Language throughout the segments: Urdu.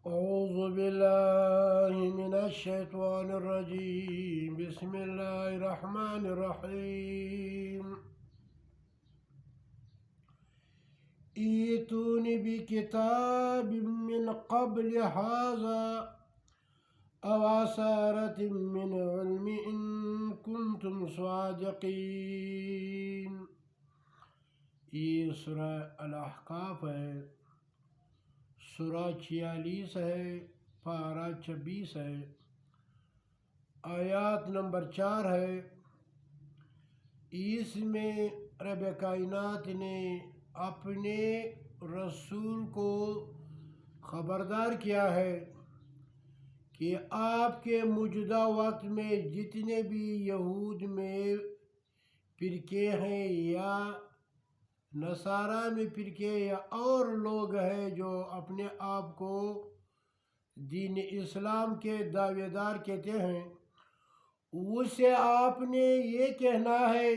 أعوذ بالله من الشيطان الرجيم بسم الله الرحمن الرحيم ائتوني بكتاب من قبل هذا أو أثارة من علم إن كنتم صادقين. یہ سورہ الاحقاف ہے، سورہ 46 ہے، پارہ 26 ہے، آیات نمبر 4 ہے۔ اس میں رب کائنات نے اپنے رسول کو خبردار کیا ہے کہ آپ کے موجودہ وقت میں جتنے بھی یہود میں فرقے ہیں یا نصارہ میں فرقے یا اور لوگ ہیں جو اپنے آپ کو دین اسلام کے دعوے دار کہتے ہیں، اس سے آپ نے یہ کہنا ہے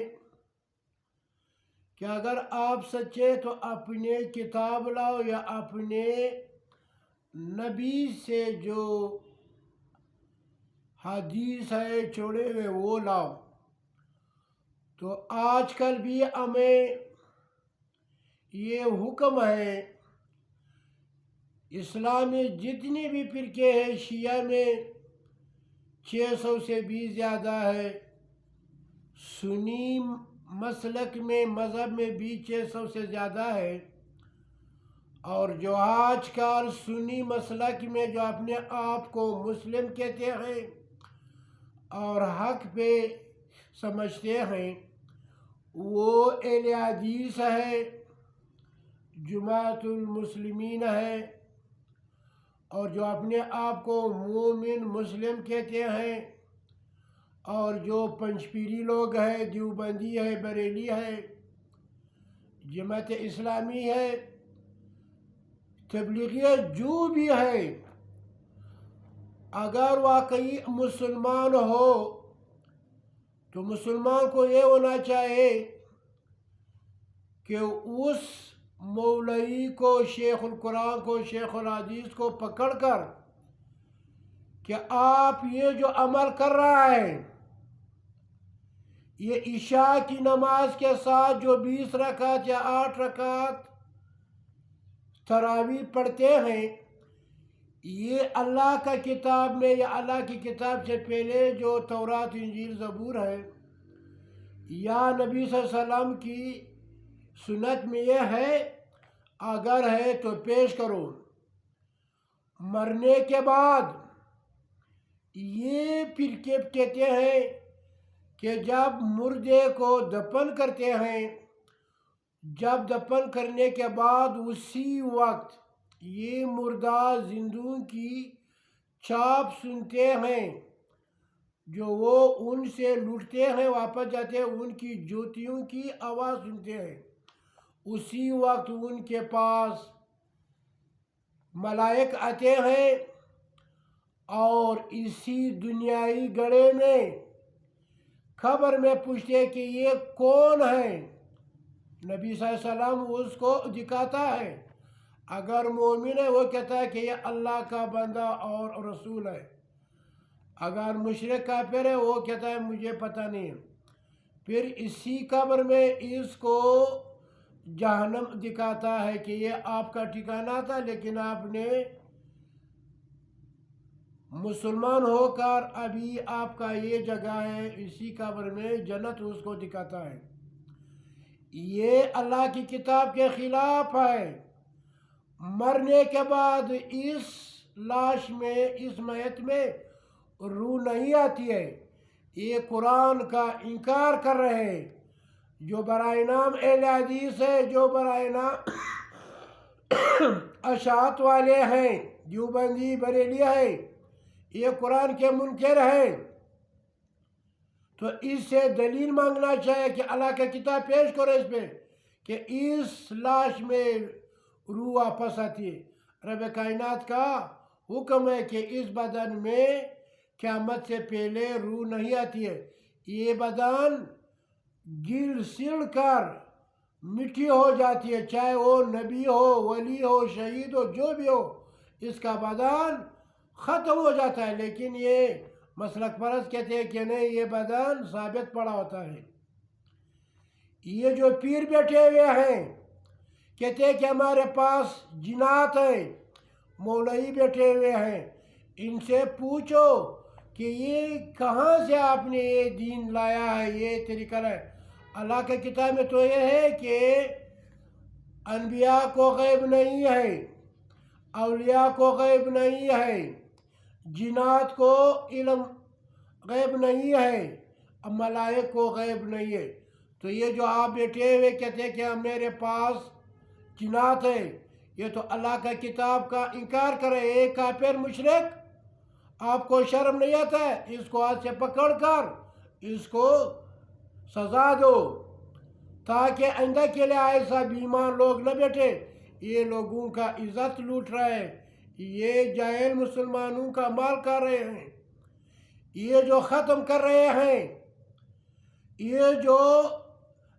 کہ اگر آپ سچے تو اپنے کتاب لاؤ یا اپنے نبی سے جو حدیث ہے چھوڑے ہوئے وہ لاؤ۔ تو آج کل بھی ہمیں یہ حکم ہے، اسلام میں جتنے بھی فرقے ہیں، شیعہ میں 600 سے بھی زیادہ ہے، سنی مسلک میں مذہب میں بھی 600 سے زیادہ ہے، اور جو آج کل سنی مسلک میں جو اپنے آپ کو مسلم کہتے ہیں اور حق پہ سمجھتے ہیں، وہ اہل حدیث ہے، جماعت المسلمین ہے، اور جو اپنے آپ کو مومن مسلم کہتے ہیں، اور جو پنجپیری لوگ ہیں، دیوبندی ہے، بریلی ہے، جماعت اسلامی ہے، تبلیغی ہے، جو بھی ہے، اگر واقعی مسلمان ہو تو مسلمان کو یہ ہونا چاہیے کہ اس مولوی کو، شیخ القرآن کو، شیخ الحدیث کو پکڑ کر کہ آپ یہ جو عمل کر رہا ہے، یہ عشاء کی نماز کے ساتھ جو 20 رکعت یا 8 رکعت تراویح پڑھتے ہیں، یہ اللہ کا کتاب میں یا اللہ کی کتاب سے پہلے جو تورات انجیل زبور ہے یا نبی صلی اللہ علیہ وسلم کی سنت میں یہ ہے، اگر ہے تو پیش کرو۔ مرنے کے بعد یہ فرقے کہتے ہیں کہ جب مردے کو دفن کرتے ہیں، جب دفن کرنے کے بعد اسی وقت یہ مردہ زندوں کی چاپ سنتے ہیں، جو وہ ان سے لوٹتے ہیں، واپس جاتے ہیں، ان کی جوتیوں کی آواز سنتے ہیں، اسی وقت ان کے پاس ملائک آتے ہیں اور اسی دنیائی گڑھے میں خبر میں پوچھتے ہیں کہ یہ کون ہے۔ نبی صلی اللہ علیہ وسلم اس کو دکھاتا ہے، اگر مومن ہے وہ کہتا ہے کہ یہ اللہ کا بندہ اور رسول ہے، اگر مشرک کافر ہے وہ کہتا ہے مجھے پتہ نہیں۔ پھر اسی قبر میں اس کو جہنم دکھاتا ہے کہ یہ آپ کا ٹھکانہ تھا، لیکن آپ نے مسلمان ہو کر ابھی آپ کا یہ جگہ ہے، اسی قبر میں جنت اس کو دکھاتا ہے۔ یہ اللہ کی کتاب کے خلاف ہے۔ مرنے کے بعد اس لاش میں، اس میت میں روح نہیں آتی ہے، یہ قرآن کا انکار کر رہے ہیں۔ جو برائے نام اہل حدیث ہے، جو برائے نام اشاعت والے ہیں، دیوبندی بریلی ہے، یہ قرآن کے منکر ہیں، تو اس سے دلیل مانگنا چاہیے کہ اللہ کا کتاب پیش کرو اس پہ کہ اس لاش میں روح واپس آتی ہے۔ رب کائنات کا حکم ہے کہ اس بدن میں قیامت سے پہلے روح نہیں آتی ہے، یہ بدن گل سڑ کر مٹی ہو جاتی ہے، چاہے وہ نبی ہو، ولی ہو، شہید ہو، جو بھی ہو، اس کا بدن ختم ہو جاتا ہے، لیکن یہ مسلک پرست کہتے ہیں کہ نہیں، یہ بدن ثابت پڑا ہوتا ہے۔ یہ جو پیر بیٹھے ہوئے ہیں کہتے ہیں کہ ہمارے پاس جنات ہیں، مولوی بیٹھے ہوئے ہیں، ان سے پوچھو کہ یہ کہاں سے آپ نے یہ دین لایا ہے، یہ طریقہ ہے۔ اللہ کے کتاب میں تو یہ ہے کہ انبیاء کو غیب نہیں ہے، اولیاء کو غیب نہیں ہے، جنات کو علم غیب نہیں ہے، ملائک کو غیب نہیں ہے۔ تو یہ جو آپ بیٹھے ہوئے کہتے ہیں کہ میرے پاس جنات ہے، یہ تو اللہ کا کتاب کا انکار کرے، ایک کافر مشرک۔ آپ کو شرم نہیں آتا ہے؟ اس کو ہاتھ سے پکڑ کر اس کو سزا دو، تاکہ آئندہ کے لیے ایسا بیمان لوگ نہ بیٹھے۔ یہ لوگوں کا عزت لوٹ رہے ہیں، یہ جاہل مسلمانوں کا مال کر رہے ہیں، یہ جو ختم کر رہے ہیں، یہ جو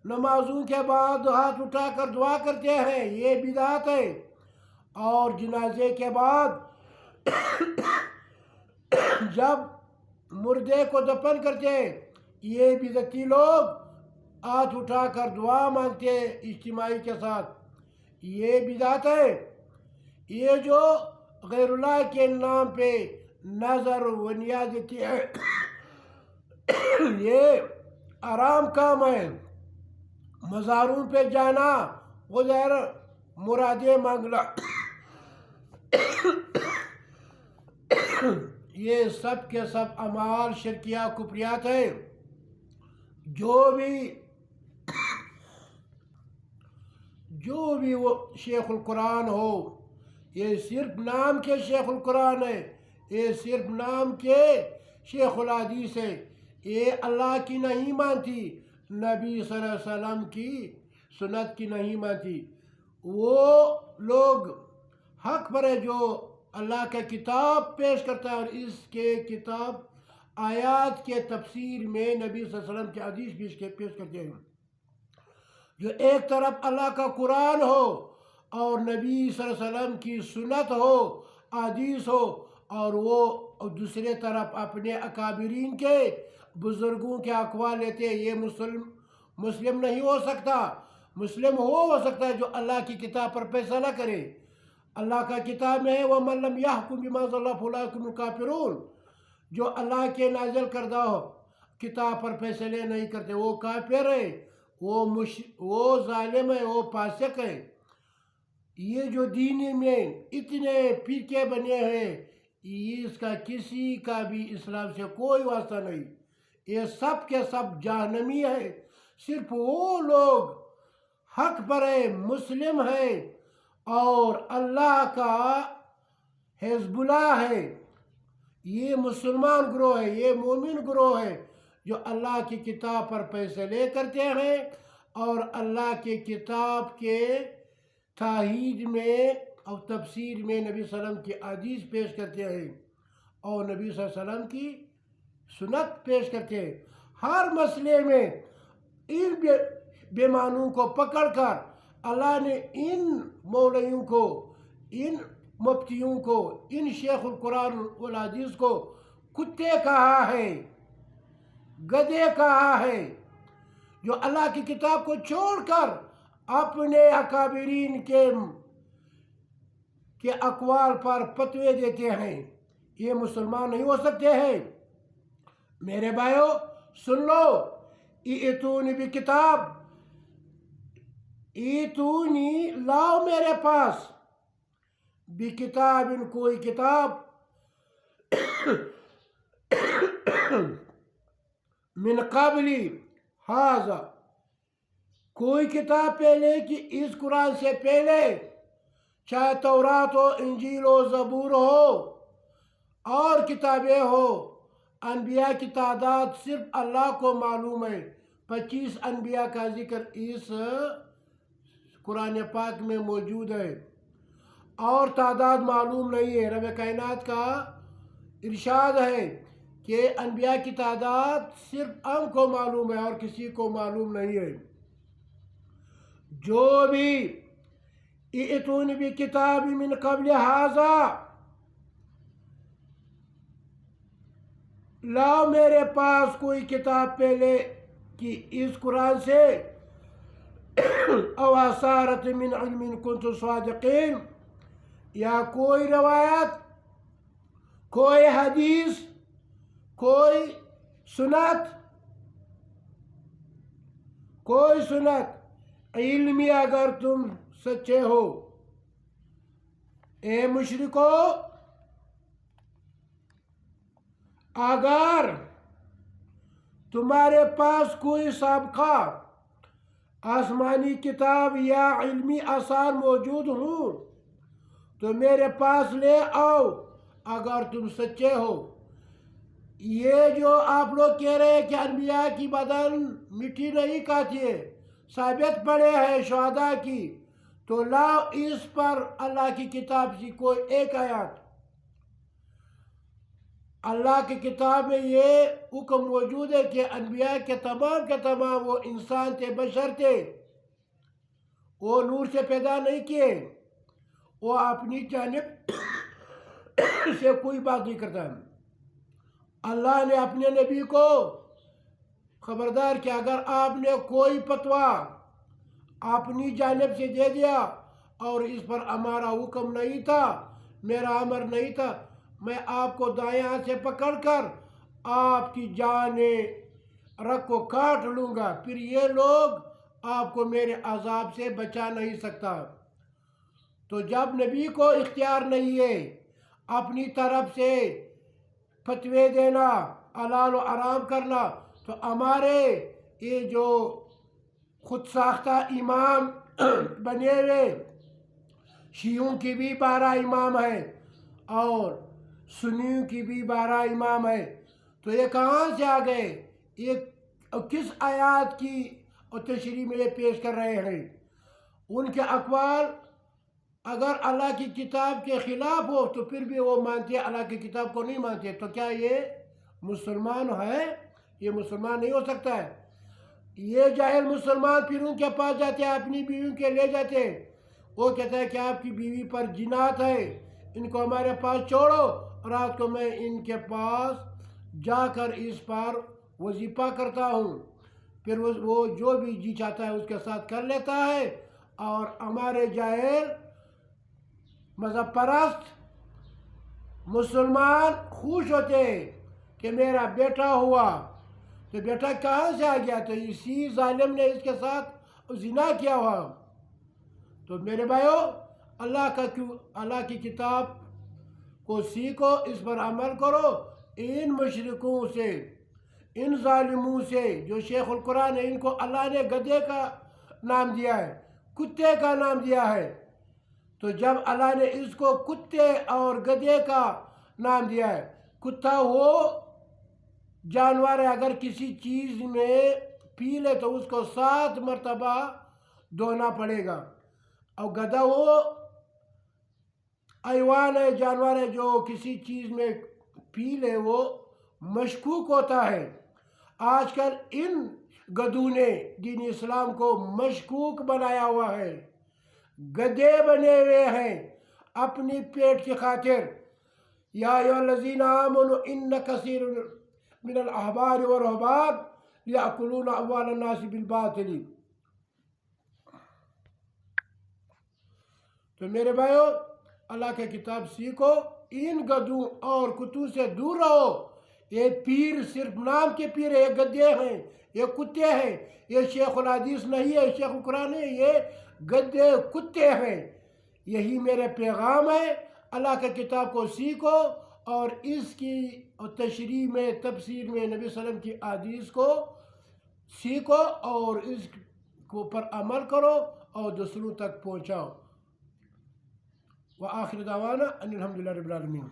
نمازوں کے بعد ہاتھ اٹھا کر دعا کرتے ہیں، یہ بدعت ہے۔ اور جنازے کے بعد جب مردے کو دفن کرتے ہیں، یہ بدعتی لوگ ہاتھ اٹھا کر دعا مانگتے ہیں اجتماعی کے ساتھ، یہ بدعت ہے۔ یہ جو غیر اللہ کے نام پہ نظر و نیاز دیتے ہیں، یہ حرام کام ہے۔ مزاروں پہ جانا، غیر مرادیں مانگنا، یہ سب کے سب اعمال شرکیہ کفریات ہیں۔ جو بھی وہ شیخ القرآن ہو، یہ صرف نام کے شیخ القرآن ہے، یہ صرف نام کے شیخ الحدیث ہے، یہ اللہ کی نہیں مانتی، نبی صلی اللہ علیہ وسلم کی سنت کی نہیں مانتی۔ وہ لوگ حق پر ہے جو اللہ کا کتاب پیش کرتا ہے، اور اس کے کتاب آیات کے تفسیر میں نبی صلی اللہ علیہ وسلم کی حدیث پیش کرتے ہیں۔ جو ایک طرف اللہ کا قرآن ہو اور نبی صلی اللہ علیہ وسلم کی سنت ہو، حدیث ہو، اور وہ دوسرے طرف اپنے اکابرین کے بزرگوں کے اقوال لیتے ہیں، یہ مسلم نہیں ہو سکتا۔ مسلم ہو سکتا ہے جو اللہ کی کتاب پر فیصلہ کرے۔ اللہ کا کتاب میں ہے وَمَن لَمْ يَحْكُمْ بِمَا أَنزَلَ اللَّهُ فَأُولَٰئِكَ هُمُ الْكَافِرُونَ۔ جو اللہ کے نازل کردہ کتاب پر فیصلے نہیں کرتے، وہ کافر ہے، وہ ظالم ہے، وہ فاسق ہے۔ یہ جو دین میں اتنے فرقے بنے ہیں، اس کا کسی کا بھی اسلام سے کوئی واسطہ نہیں، یہ سب کے سب جہنمی ہے۔ صرف وہ لوگ حق پر ہے، مسلم ہے، اور اللہ کا حزب اللہ ہے، یہ مسلمان گروہ ہے، یہ مومن گروہ ہے، جو اللہ کی کتاب پر فیصلے کرتے ہیں اور اللہ کی کتاب کے تائید میں اور تفسیر میں نبی صلی اللہ علیہ وسلم کی حدیث پیش کرتے ہیں اور نبی صلی اللہ علیہ وسلم کی سنت پیش کرتے ہیں۔ ہر مسئلے میں ان بیمانوں کو پکڑ کر اللہ نے ان مولویوں کو، ان مفتیوں کو، ان شیخ القرآن والحدیث کو کتے کہا ہے، گدھے کہا ہے، جو اللہ کی کتاب کو چھوڑ کر اپنے اکابرین کے اقوال پر فتوے دیتے ہیں۔ یہ مسلمان نہیں ہو سکتے ہیں۔ میرے بھائیو سن لو، ایتونی بھی کتاب، ایتونی لاؤ میرے پاس بھی کتاب، ان کوئی کتاب من قبلی ھذا، کوئی کتاب پہلے کہ اس قرآن سے پہلے، چاہے تورات ہو، انجیل ہو، زبور ہو، اور کتابیں ہو۔ انبیاء کی تعداد صرف اللہ کو معلوم ہے، 25 انبیاء کا ذکر اس قرآن پاک میں موجود ہے، اور تعداد معلوم نہیں ہے۔ رب کائنات کا ارشاد ہے کہ انبیاء کی تعداد صرف ہم کو معلوم ہے اور کسی کو معلوم نہیں ہے۔ جو بھی ایتونی بھی کتاب من قبل ھذا، لاؤ میرے پاس کوئی کتاب پہلے کہ اس قرآن سے او اثارت من علم ان کنتم صادقین، یا کوئی روایت، کوئی حدیث، کوئی سنت علمی اگر تم سچے ہو۔ اے مشرکو، اگر تمہارے پاس کوئی سابقہ آسمانی کتاب یا علمی آثار موجود ہوں تو میرے پاس لے آؤ اگر تم سچے ہو۔ یہ جو آپ لوگ کہہ رہے ہیں کہ انبیاء کی بدن مٹی نہیں کھاتی ہے، ثابت پڑے ہیں شہداء کی، تو لاؤ اس پر اللہ کی کتاب سے کوئی ایک آیات۔ اللہ کی کتاب میں یہ حکم موجود ہے کہ انبیاء کے تمام وہ انسان تھے، بشر تھے، وہ نور سے پیدا نہیں کیے، وہ اپنی جانب سے کوئی بات نہیں کرتا۔ اللہ نے اپنے نبی کو خبردار کیا اگر آپ نے کوئی فتویٰ اپنی جانب سے دے دیا اور اس پر ہمارا حکم نہیں تھا، میرا امر نہیں تھا، میں آپ کو دائیں ہاتھ سے پکڑ کر آپ کی جانیں رگ کو کاٹ لوں گا، پھر یہ لوگ آپ کو میرے عذاب سے بچا نہیں سکتا۔ تو جب نبی کو اختیار نہیں ہے اپنی طرف سے فتوے دینا، حلال و حرام کرنا، تو ہمارے یہ جو خود ساختہ امام بنے ہوئے شیعوں کی بھی 12 امام ہیں اور سنیوں کی بھی 12 امام ہیں، تو یہ کہاں سے آ گئے؟ یہ کس آیات کی تشریح میں یہ پیش کر رہے ہیں؟ ان کے اقوال اگر اللہ کی کتاب کے خلاف ہو تو پھر بھی وہ مانتے، اللہ کی کتاب کو نہیں مانتے، تو کیا یہ مسلمان ہے؟ یہ مسلمان نہیں ہو سکتا ہے۔ یہ جاہل مسلمان پھر ان کے پاس جاتے ہیں، اپنی بیویوں کے لے جاتے ہیں، وہ کہتا ہے کہ آپ کی بیوی پر جنات ہے، ان کو ہمارے پاس چھوڑو، رات کو میں ان کے پاس جا کر اس پر وظیفہ کرتا ہوں، پھر وہ جو بھی جی چاہتا ہے اس کے ساتھ کر لیتا ہے۔ اور ہمارے جاہل مذہب پرست مسلمان خوش ہوتے ہیں کہ میرا بیٹا ہوا، تو بیٹا کہاں سے آ گیا؟ تو اسی ظالم نے اس کے ساتھ زنا کیا ہوا۔ تو میرے بھائیو، اللہ کی کتاب کو سیکھو، اس پر عمل کرو، ان مشرکوں سے، ان ظالموں سے جو شیخ القرآن ہے، ان کو اللہ نے گدھے کا نام دیا ہے، کتے کا نام دیا ہے، تو جب اللہ نے اس کو کتے اور گدھے کا نام دیا ہے، کتا وہ جانور ہے اگر کسی چیز میں پی لے تو اس کو 7 مرتبہ دھونا پڑے گا، اور گدھا وہ حیوان ہے، جانور ہے جو کسی چیز میں پی لے وہ مشکوک ہوتا ہے۔ آج کل ان گدھوں نے دین اسلام کو مشکوک بنایا ہوا ہے، گدھے بنے ہوئے ہیں اپنی پیٹ کی خاطر۔ یا ایھا الذین آمنوا ان کثیر من الاحبار والرہبان یأکلون اموال الناس بالباطل۔ تو میرے بھائیو، اللہ کی کتاب سیکھو، ان گدھوں اور کتوں سے دور رہو۔ یہ پیر صرف نام کے پیر ہیں، یہ گدھے ہیں، یہ کتے ہیں، یہ شیخ الحدیث نہیں ہے، شیخ القرآن ہے، یہ گدھے کتے ہیں۔ یہی میرے پیغام ہے، اللہ کی کتاب کو سیکھو اور اس کی تشریح میں، تفسیر میں نبی صلی اللہ علیہ وسلم کی احادیث کو سیکھو اور اس کو پر عمل کرو اور دوسروں تک پہنچاؤ۔ وآخر دعوانا ان الحمدللہ رب العالمین۔